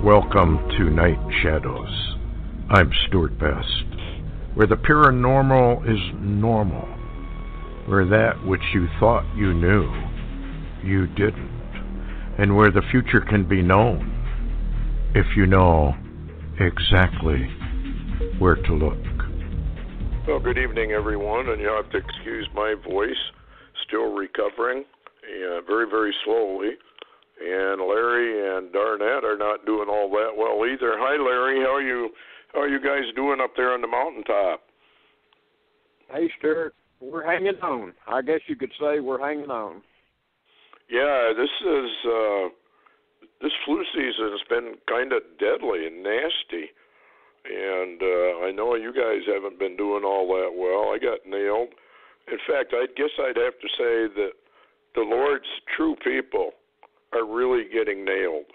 Welcome to Night Shadows. I'm Stuart Best, where the paranormal is normal, where that which you thought you knew, you didn't, and where the future can be known if you know exactly where to look. Well, good evening, everyone, and you'll have to excuse my voice, still recovering, very, very slowly. And Larry and Darnett are not doing all that well either. Hi, Larry. How are you guys doing up there on the mountaintop? Hey, Stuart. We're hanging on. I guess you could say we're hanging on. Yeah, this flu season has been kind of deadly and nasty. And I know you guys haven't been doing all that well. I got nailed. In fact, I guess I'd have to say that the Lord's true people are really getting nailed.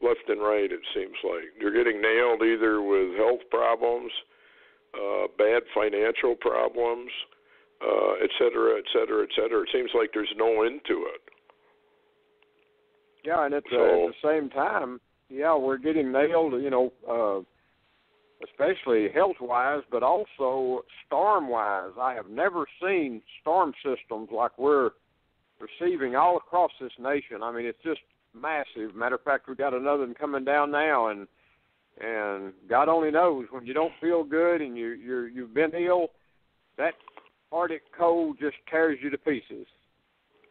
Left and right, it seems like. They're getting nailed either with health problems, bad financial problems, et cetera, et cetera, et cetera. It seems like there's no end to it. Yeah, and at the same time, we're getting nailed, especially health-wise, but also storm-wise. I have never seen storm systems like we're receiving all across this nation. I mean, it's just massive. Matter of fact, we've got another one coming down now, and God only knows, when you don't feel good and you've been ill, that Arctic cold just tears you to pieces.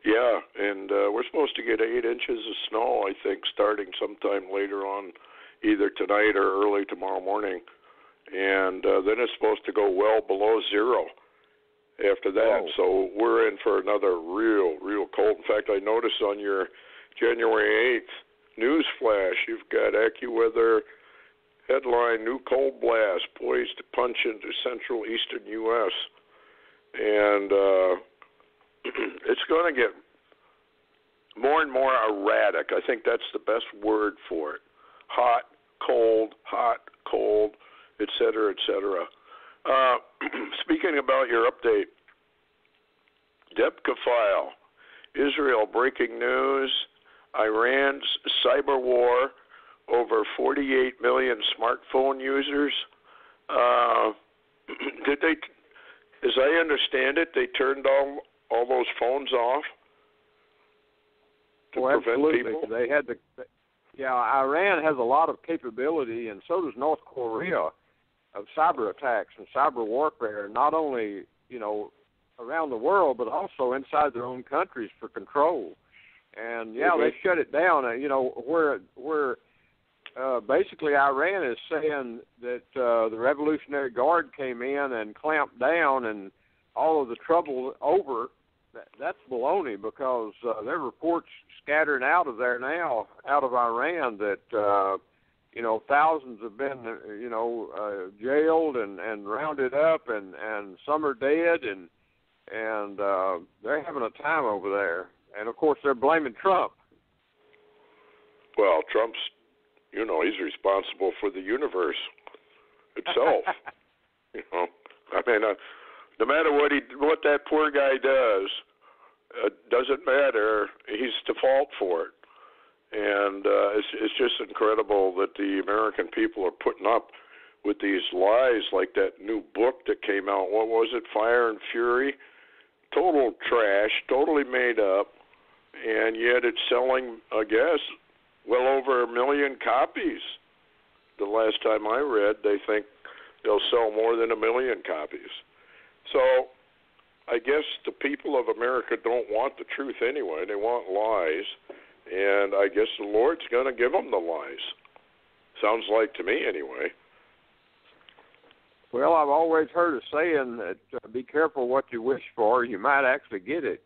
Yeah, and we're supposed to get 8 inches of snow, I think, starting sometime later on, either tonight or early tomorrow morning. And then it's supposed to go well below zero after that. Whoa. So we're in for another real cold. In fact, I noticed on your January 8th news flash, you've got AccuWeather headline, new cold blast poised to punch into central eastern U.S. And it's going to get more and more erratic. I think that's the best word for it. Hot, cold, et cetera, et cetera. Speaking about your update, Debka file, Israel breaking news, Iran's cyber war over 48 million smartphone users. Did they, as I understand it, they turned all those phones off to prevent absolutely. people? They had Iran has a lot of capability, and so does North Korea, of cyber attacks and cyber warfare, not only, around the world, but also inside their own countries for control. And, they shut it down, where basically Iran is saying that the Revolutionary Guard came in and clamped down and all of the trouble over. That's baloney, because there are reports scattering out of there now, out of Iran, that thousands have been, jailed and rounded up, and some are dead, and they're having a time over there. And, of course, they're blaming Trump. Well, Trump's, he's responsible for the universe itself. No matter what that poor guy does, doesn't matter. He's to fault for it. And it's just incredible that the American people are putting up with these lies, like that new book that came out. What was it? Fire and Fury? Total trash, totally made up, and yet it's selling, I guess, well over 1 million copies. The last time I read, they think they'll sell more than 1 million copies. So I guess the people of America don't want the truth anyway. They want lies. And I guess the Lord's going to give them the lies. Sounds like to me, anyway. Well, I've always heard a saying that be careful what you wish for. You might actually get it.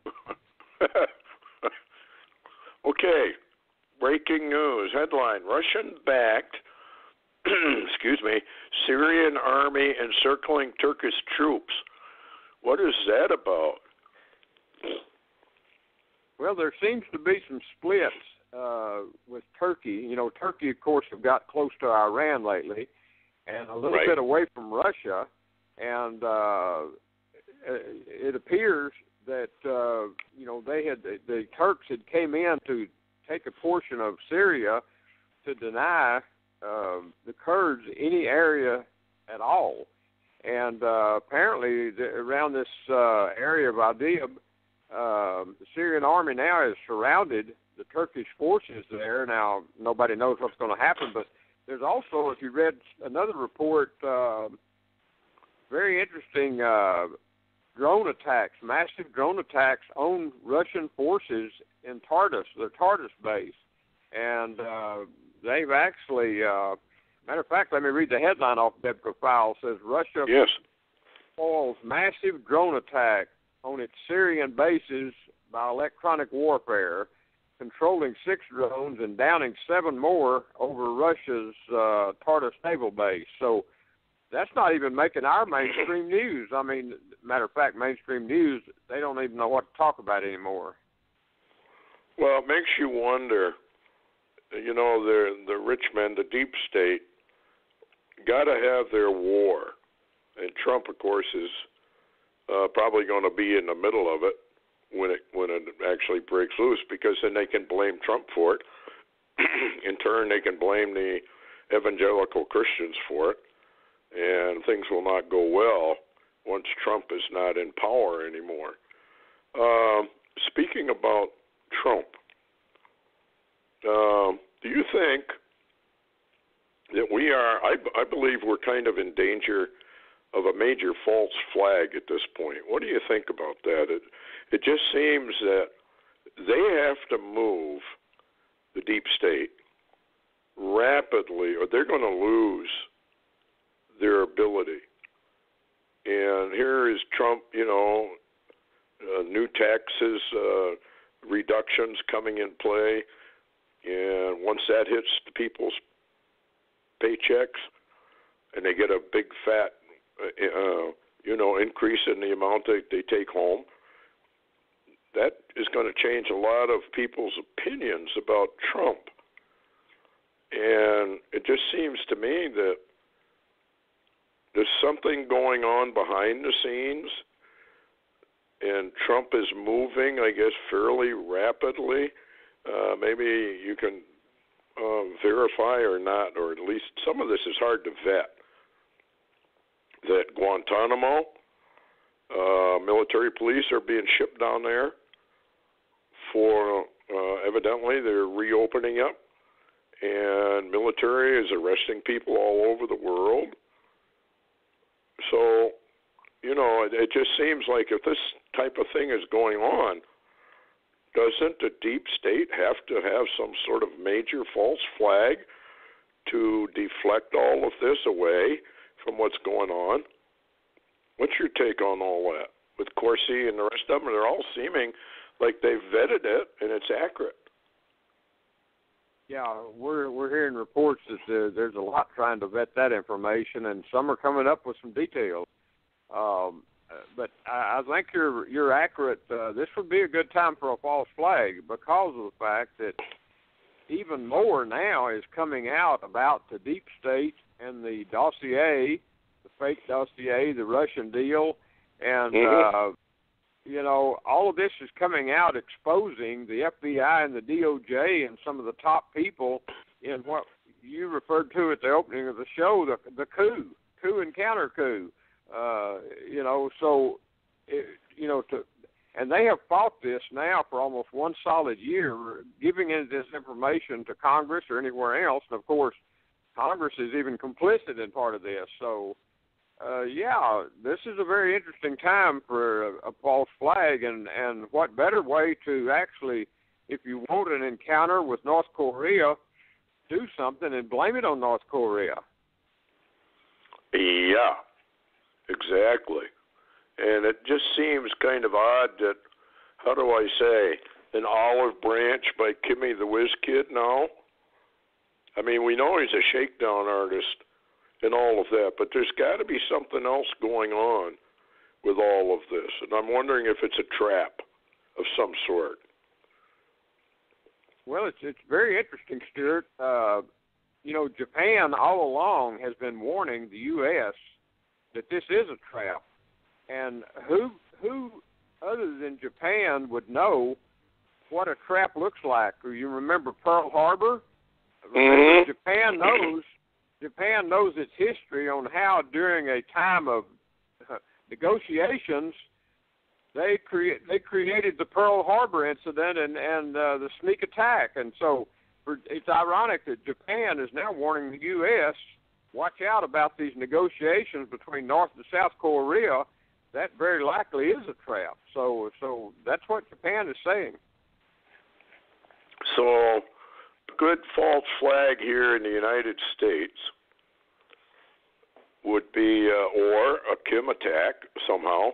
Okay. Breaking news. Headline, Russian-backed, Syrian army encircling Turkish troops. What is that about? Well, there seems to be some splits with Turkey. Turkey, of course, have got close to Iran lately and a little bit away from Russia. And it appears that, the Turks had came in to take a portion of Syria to deny the Kurds any area at all. And apparently around this area of Idlib, the Syrian army now has surrounded the Turkish forces there. Now, nobody knows what's going to happen, but there's also, if you read another report, very interesting drone attacks, massive drone attacks on Russian forces in Tartus, their Tartus base. And they've actually, matter of fact, let me read the headline off Debka File. It says, Russia foils massive drone attack on its Syrian bases by electronic warfare, controlling 6 drones and downing 7 more over Russia's Tartus naval base. So that's not even making our mainstream news. I mean, matter of fact, mainstream news, they don't even know what to talk about anymore. Well, it makes you wonder, you know, the rich men, the deep state, got to have their war. And Trump, of course, is probably going to be in the middle of it when it actually breaks loose, because then they can blame Trump for it. In turn, they can blame the evangelical Christians for it, and things will not go well once Trump is not in power anymore. Speaking about Trump, do you think that we are, I believe we're kind of in danger of a major false flag at this point? What do you think about that? It just seems that they have to move, the deep state, rapidly, or they're going to lose their ability. And here is Trump, you know, new taxes, reductions coming in play, and once that hits the people's paychecks and they get a big fat, increase in the amount that they take home, that is going to change a lot of people's opinions about Trump. And it just seems to me that there's something going on behind the scenes, and Trump is moving, I guess, fairly rapidly. Maybe you can verify or not, or at least some of this is hard to vet, that Guantanamo, military police are being shipped down there for, evidently, they're reopening up, and military is arresting people all over the world. So, you know, it just seems like if this type of thing is going on, doesn't the deep state have to have some sort of major false flag to deflect all of this away from what's going on? What's your take on all that? With Corsi and the rest of them, they're all seeming like they've vetted it and it's accurate. Yeah, we're hearing reports that there's a lot trying to vet that information, and some are coming up with some details. But I think you're accurate. This would be a good time for a false flag because of the fact that even more now is coming out about the deep state and the dossier, the fake dossier, the Russian deal, and all of this is coming out exposing the FBI and the DOJ and some of the top people in what you referred to at the opening of the show, the coup and counter coup. And they have fought this now for almost one solid year, giving this information to Congress or anywhere else. And of course, Congress is even complicit in part of this. So, this is a very interesting time for a false flag. And what better way to actually, if you want an encounter with North Korea, do something and blame it on North Korea. Yeah. Exactly. And it just seems kind of odd that, how do I say, an olive branch by Kimmy the Whiz Kid now? I mean, we know he's a shakedown artist and all of that, but there's got to be something else going on with all of this. And I'm wondering if it's a trap of some sort. Well, it's very interesting, Stuart. Japan all along has been warning the U.S. that this is a trap. And who other than Japan would know what a trap looks like? You remember Pearl Harbor? remember, Japan knows its history on how during a time of negotiations they created the Pearl Harbor incident and the sneak attack, and so it's ironic that Japan is now warning the U.S. watch out about these negotiations between North and South Korea. That very likely is a trap. So that's what Japan is saying. So, good false flag here in the United States would be, or a Kim attack somehow,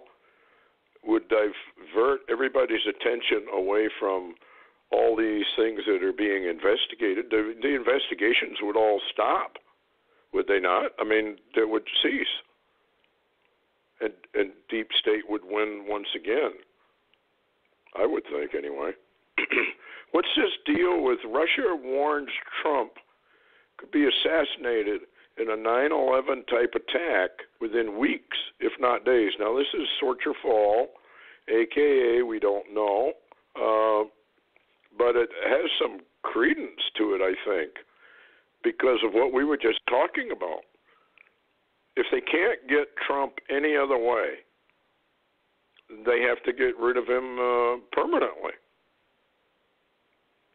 would divert everybody's attention away from all these things that are being investigated. The investigations would all stop, would they not? I mean, they would cease. And deep state would win once again. I would think, anyway. What's this deal with Russia warns Trump could be assassinated in a 9/11 type attack within weeks, if not days? Now, this is Sorcher Fall, a.k.a. we don't know, but it has some credence to it, I think, because of what we were just talking about. If they can't get Trump any other way, they have to get rid of him permanently.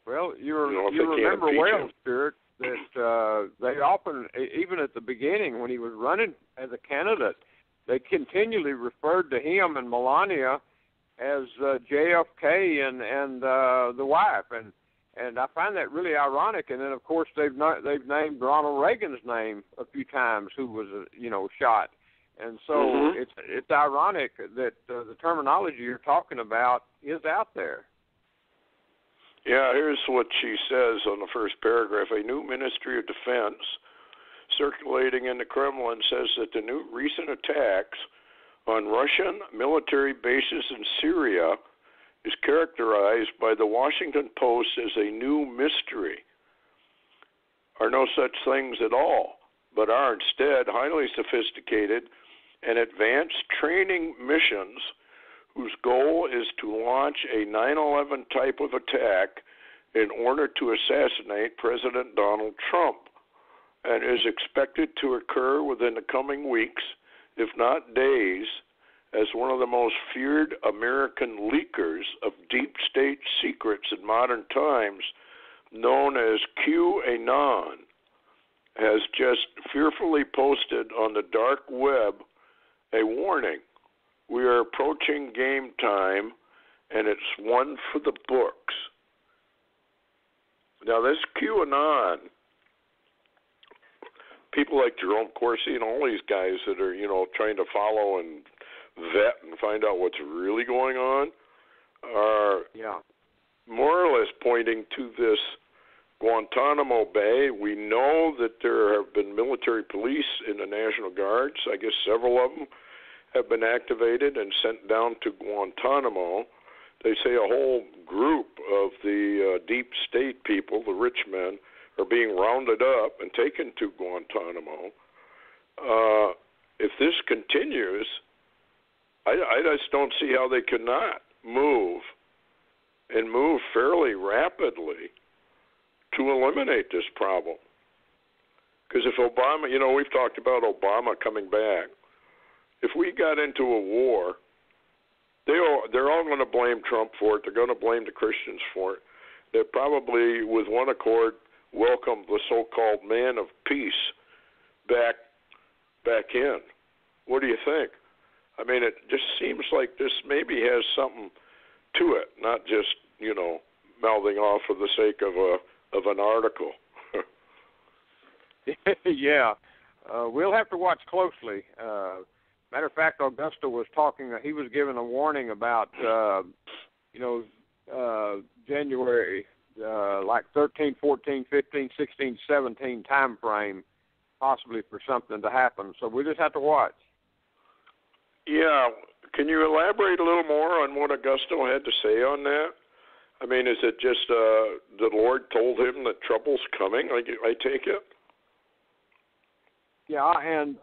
Well, you remember well, Stuart, that they often, even at the beginning when he was running as a candidate, they continually referred to him and Melania as JFK and the wife, and I find that really ironic. And then, of course, they've named Ronald Reagan's name a few times, who was shot, and so it's ironic that the terminology you're talking about is out there. Yeah, here's what she says on the first paragraph. A new Ministry of Defense circulating in the Kremlin says that the new recent attacks on Russian military bases in Syria is characterized by the Washington Post as a new mystery. Are no such things at all, but are instead highly sophisticated and advanced training missions whose goal is to launch a 9/11 type of attack in order to assassinate President Donald Trump, and is expected to occur within the coming weeks, if not days, as one of the most feared American leakers of deep state secrets in modern times, known as QAnon, has just fearfully posted on the dark web a warning. We are approaching game time, and it's one for the books. Now, this QAnon, people like Jerome Corsi and all these guys that are, trying to follow and vet and find out what's really going on, are more or less pointing to this Guantanamo Bay. We know that there have been military police in the National Guards. I guess several of them have been activated and sent down to Guantanamo. They say a whole group of the deep state people, the rich men, are being rounded up and taken to Guantanamo. If this continues, I just don't see how they could not move fairly rapidly to eliminate this problem. Because if Obama, we've talked about Obama coming back. If we got into a war, they're all going to blame Trump for it. They're going to blame the Christians for it. They probably, with one accord, welcome the so-called man of peace back in. What do you think? I mean, it just seems like this maybe has something to it, not just, mouthing off for the sake of an article. Yeah. We'll have to watch closely. Matter of fact, Augusta was talking, he was giving a warning about, January, like 13, 14, 15, 16, 17 time frame, possibly for something to happen. So we just have to watch. Yeah. Can you elaborate a little more on what Augusto had to say on that? I mean, is it just the Lord told him that trouble's coming, I take it? Yeah, and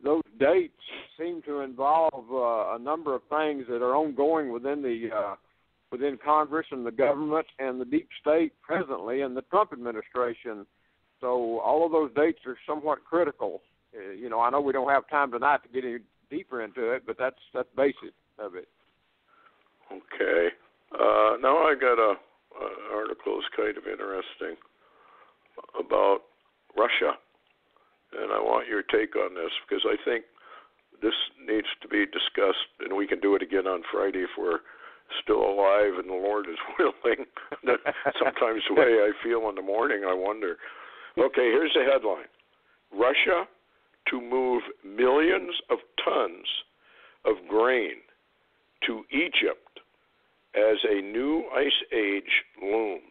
those dates seem to involve a number of things that are ongoing within Congress and the government and the deep state presently, and the Trump administration So all of those dates are somewhat critical. I know we don't have time tonight to get any deeper into it, but that's basic of it. Okay. Now I got a article that's kind of interesting about Russia, and I want your take on this because I think this needs to be discussed, and we can do it again on Friday if we're still alive and the Lord is willing. Sometimes the way I feel in the morning, I wonder. Okay, here's the headline. Russia to move millions of tons of grain to Egypt as a new ice age looms.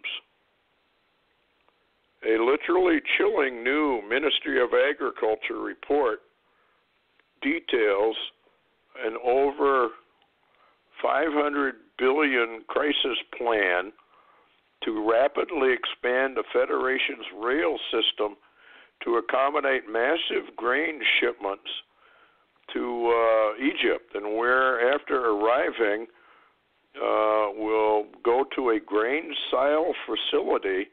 A literally chilling new Ministry of Agriculture report details an over $500 billion crisis plan to rapidly expand the Federation's rail system to accommodate massive grain shipments to Egypt, and where after arriving will go to a grain silo facility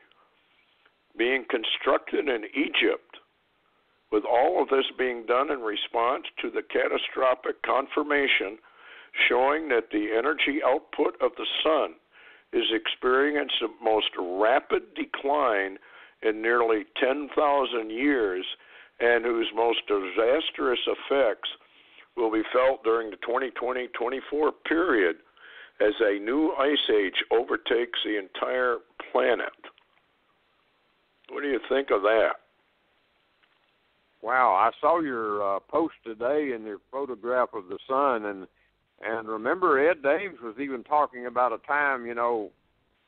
being constructed in Egypt, with all of this being done in response to the catastrophic confirmation showing that the energy output of the sun is experiencing the most rapid decline in nearly 10,000 years, and whose most disastrous effects will be felt during the 2020-24 period as a new ice age overtakes the entire planet. What do you think of that? Wow, I saw your post today and your photograph of the sun, and remember Ed Dames was even talking about a time, of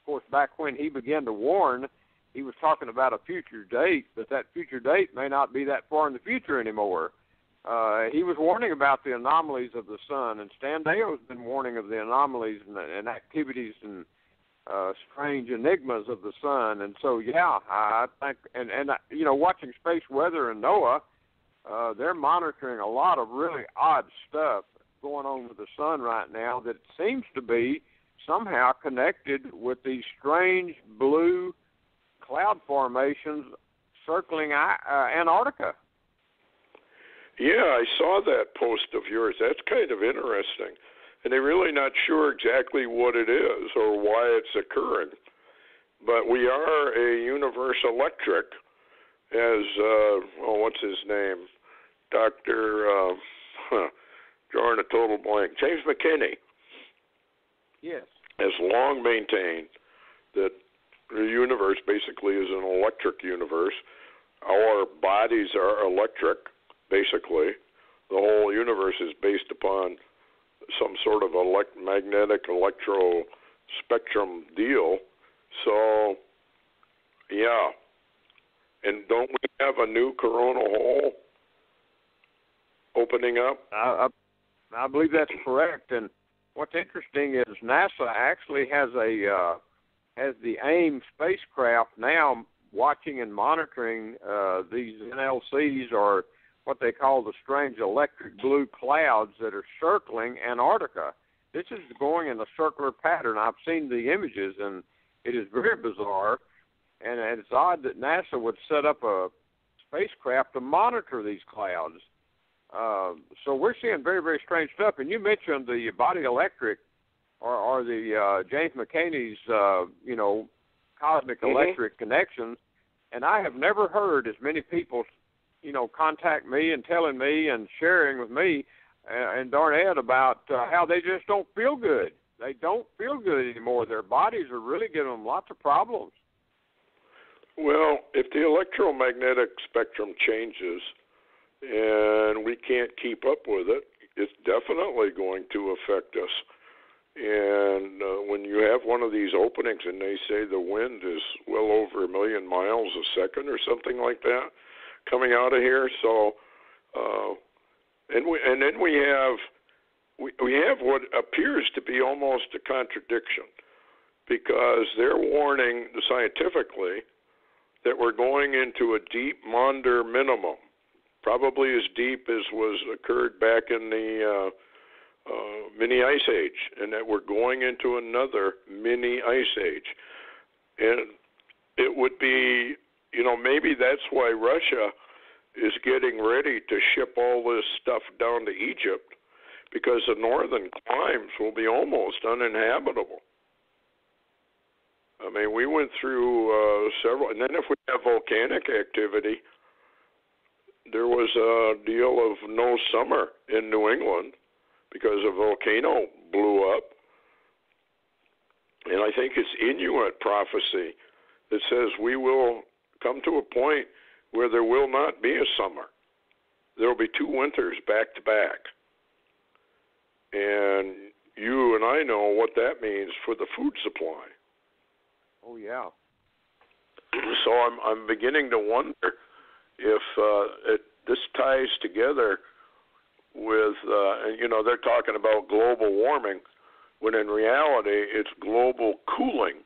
course, back when he began to warn, he was talking about a future date, but that future date may not be that far in the future anymore. He was warning about the anomalies of the sun, and Stan Deyo's been warning of the anomalies and activities and strange enigmas of the sun. And so, yeah, I think, and watching Space Weather and NOAA, they're monitoring a lot of really odd stuff going on with the sun right now that seems to be somehow connected with these strange blue cloud formations circling Antarctica. Yeah, I saw that post of yours. That's kind of interesting. And they're really not sure exactly what it is or why it's occurring. But we are a universe electric, as, what's his name? Dr. Drawing a total blank. James McKinney. Yes. Has long maintained that the universe basically is an electric universe. Our bodies are electric, basically. The whole universe is based upon some sort of magnetic electro spectrum deal. So, yeah. And don't we have a new coronal hole opening up? I believe that's correct. And what's interesting is NASA actually has the AIM spacecraft now watching and monitoring these NLCs, or what they call the strange electric blue clouds that are circling Antarctica. This is going in a circular pattern. I've seen the images, and it is very bizarre. And it's odd that NASA would set up a spacecraft to monitor these clouds. So we're seeing very, very strange stuff. And you mentioned the body electric, or the James McKinney's, cosmic electric connections. And I have never heard as many people, contact me and telling me and sharing with me and darn Ed about how they just don't feel good. They don't feel good anymore. Their bodies are really giving them lots of problems. Well, if the electromagnetic spectrum changes and we can't keep up with it, it's definitely going to affect us. And when you have one of these openings and they say the wind is well over 1 million miles a second or something like that coming out of here, so and then we have what appears to be almost a contradiction, because they're warning scientifically that we're going into a deep Maunder minimum, probably as deep as was occurred back in the mini ice age, and that we're going into another mini ice age. And it would be maybe that's why Russia is getting ready to ship all this stuff down to Egypt, because the northern climes will be almost uninhabitable. I mean, we went through several, and then if we have volcanic activity, there was a deal of no summer in New England because a volcano blew up. And I think it's Inuit prophecy that says we will come to a point where there will not be a summer. There will be 2 winters back to back. And you and I know what that means for the food supply. Oh, yeah. So I'm beginning to wonder if this ties together with, they're talking about global warming, when in reality it's global cooling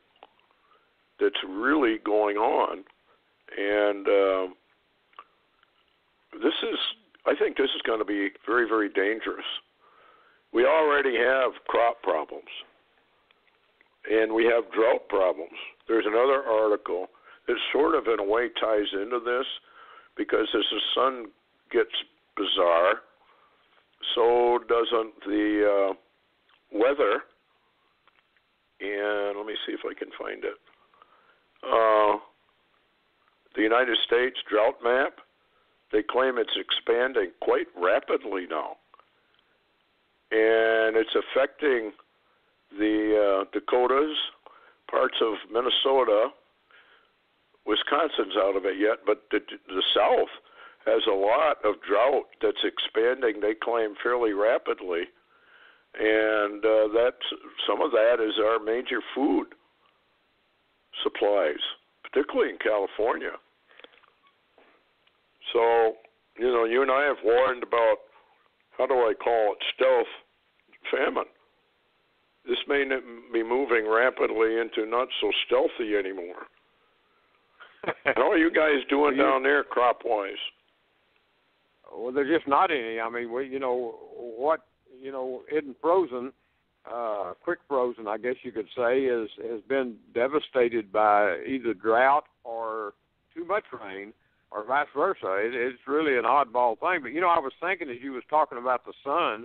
that's really going on. And I think this is going to be very, very dangerous. We already have crop problems, and we have drought problems. There's another article that sort of, in a way, ties into this, because as the sun gets bizarre, so doesn't the weather. And let me see if I can find it. The United States drought map, they claim it's expanding quite rapidly now. And it's affecting the Dakotas, parts of Minnesota. Wisconsin's out of it yet, but the South has a lot of drought that's expanding, they claim, fairly rapidly. And some of that is our major food supplies, particularly in California. So, you and I have warned about, how do I call it, stealth famine. This may be moving rapidly into not so stealthy anymore. How are you guys doing down there crop-wise? Well, there's just not any. I mean, isn't frozen, quick frozen, I guess you could say, has been devastated by either drought or too much rain, or vice versa. It's really an oddball thing. But, I was thinking as you was talking about the sun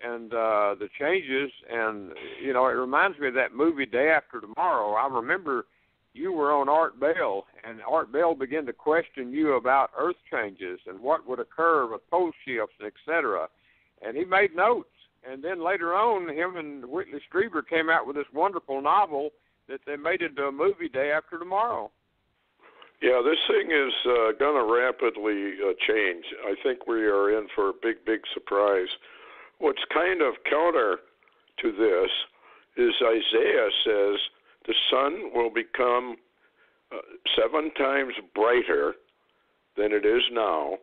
and the changes, and, it reminds me of that movie Day After Tomorrow. I remember you were on Art Bell, and Art Bell began to question you about earth changes and what would occur with pole shifts, et cetera. And he made notes. And then later on, him and Whitley Strieber came out with this wonderful novel that they made into a movie Day After Tomorrow. Yeah, this thing is going to rapidly change. I think we are in for a big, big surprise. What's kind of counter to this is Isaiah says the sun will become 7 times brighter than it is now.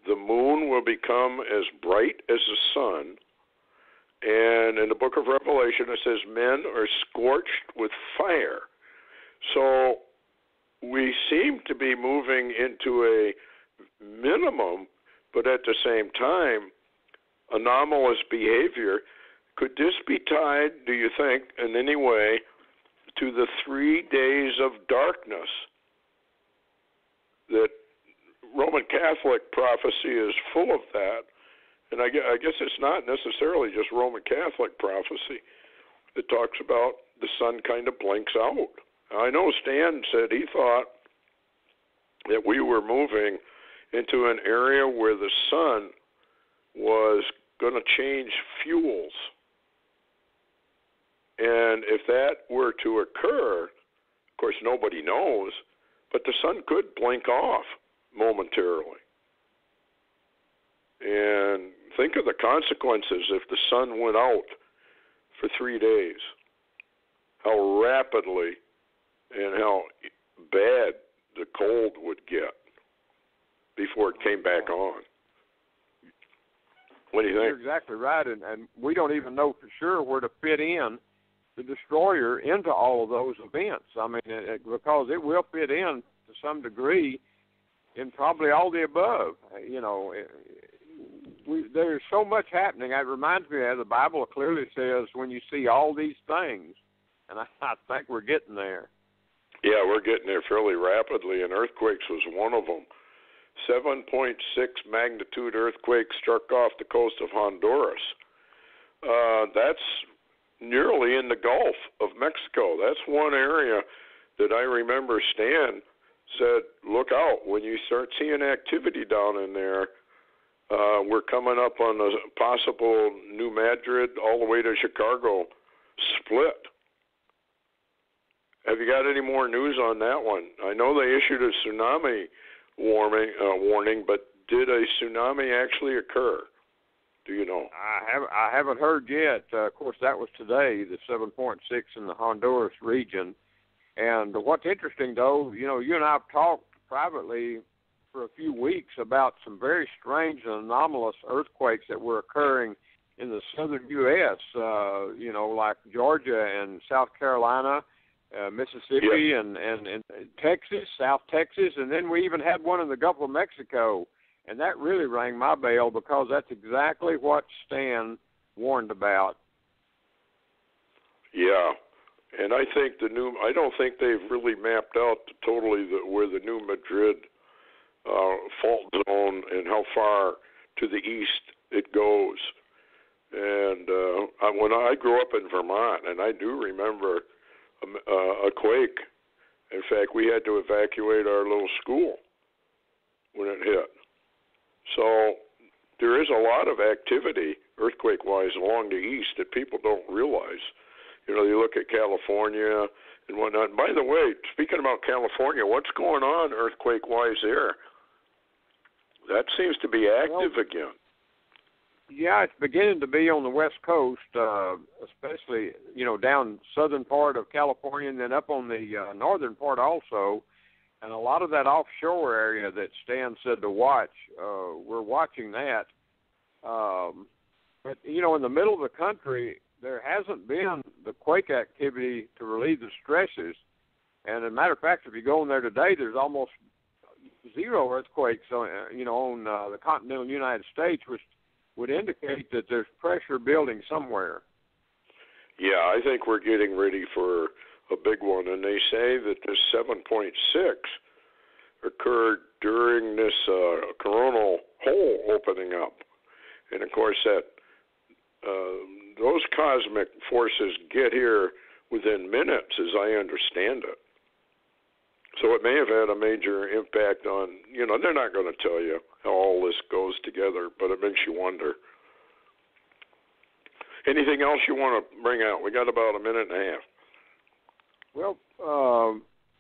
The moon will become as bright as the sun. And in the book of Revelation, it says men are scorched with fire. So we seem to be moving into a minimum, but at the same time, anomalous behavior. Could this be tied, do you think, in any way, to the 3 days of darkness? That Roman Catholic prophecy is full of that. And I guess it's not necessarily just Roman Catholic prophecy. It talks about the sun kind of blinks out. I know Stan said he thought that we were moving into an area where the sun was going to change fuels. And if that were to occur, of course nobody knows, but the sun could blink off momentarily. And think of the consequences if the sun went out for 3 days, how rapidly and how bad the cold would get before it came back on. What do you think? You're exactly right, and we don't even know for sure where to fit in the destroyer into all of those events. I mean, because it will fit in to some degree in probably all the above. There's so much happening. It reminds me of the Bible clearly says when you see all these things, and I think we're getting there. Yeah, we're getting there fairly rapidly, and earthquakes was one of them. 7.6 magnitude earthquake struck off the coast of Honduras. That's nearly in the Gulf of Mexico. That's one area that I remember Stan said, look out, when you start seeing activity down in there, we're coming up on a possible New Madrid all the way to Chicago split. Have you got any more news on that one? I know they issued a tsunami warning, but did a tsunami actually occur? Do you know? I haven't heard yet. Of course, that was today, the 7.6 in the Honduras region. And what's interesting, though, you and I have talked privately for a few weeks about some very strange and anomalous earthquakes that were occurring in the southern U.S., like Georgia and South Carolina, Mississippi, yep. and Texas, South Texas, and then we even had one in the Gulf of Mexico. And that really rang my bell because that's exactly what Stan warned about. Yeah, and I think I don't think they've really mapped out totally where the New Madrid fault zone and how far to the east it goes. And when I grew up in Vermont, and I do remember a quake. In fact, we had to evacuate our little school when it hit. So there is a lot of activity, earthquake-wise, along the east that people don't realize. You look at California and whatnot. And by the way, speaking about California, what's going on earthquake-wise there? That seems to be active again. Yeah, it's beginning to be on the West Coast, especially, down southern part of California and then up on the northern part also. And a lot of that offshore area that Stan said to watch, we're watching that. But, in the middle of the country, there hasn't been the quake activity to relieve the stresses. And as a matter of fact, if you go in there today, there's almost zero earthquakes on the continental United States, which would indicate that there's pressure building somewhere. Yeah, I think we're getting ready for a big one, and they say that this 7.6 occurred during this coronal hole opening up. And, of course, that those cosmic forces get here within minutes, as I understand it. So it may have had a major impact on, they're not going to tell you how all this goes together, but it makes you wonder. Anything else you want to bring out? We got about a minute and a half. Well,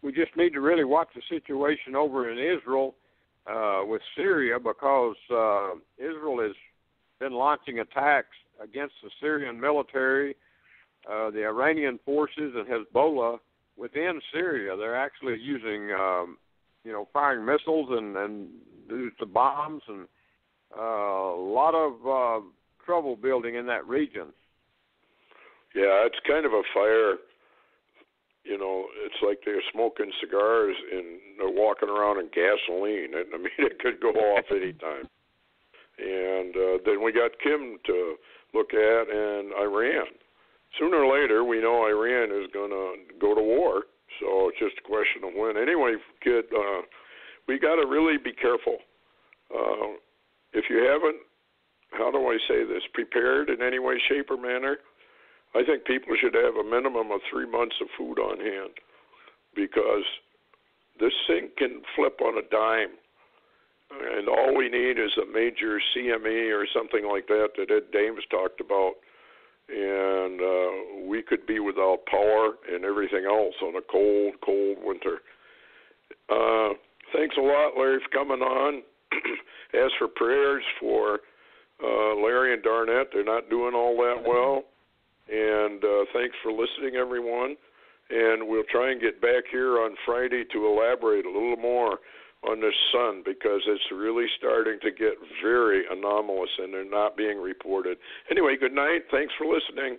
we just need to really watch the situation over in Israel with Syria because Israel has been launching attacks against the Syrian military, the Iranian forces, and Hezbollah within Syria. They're actually using, firing missiles and the bombs and a lot of trouble building in that region. Yeah, it's kind of a fire. It's like they're smoking cigars and they're walking around in gasoline. And, it could go off anytime. And then we got Kim to look at and Iran. Sooner or later, we know Iran is going to go to war. So it's just a question of when. Anyway, kid, we got to really be careful. If you haven't, how do I say this, prepared in any way, shape, or manner, I think people should have a minimum of 3 months of food on hand because this thing can flip on a dime. And all we need is a major CME or something like that Ed Dames talked about. And we could be without power and everything else on a cold, cold winter. Thanks a lot, Larry, for coming on. As for prayers for Larry and Darnett, they're not doing all that well. And thanks for listening, everyone. And we'll try and get back here on Friday to elaborate a little more on this sun because it's really starting to get very anomalous and they're not being reported. Anyway, good night. Thanks for listening.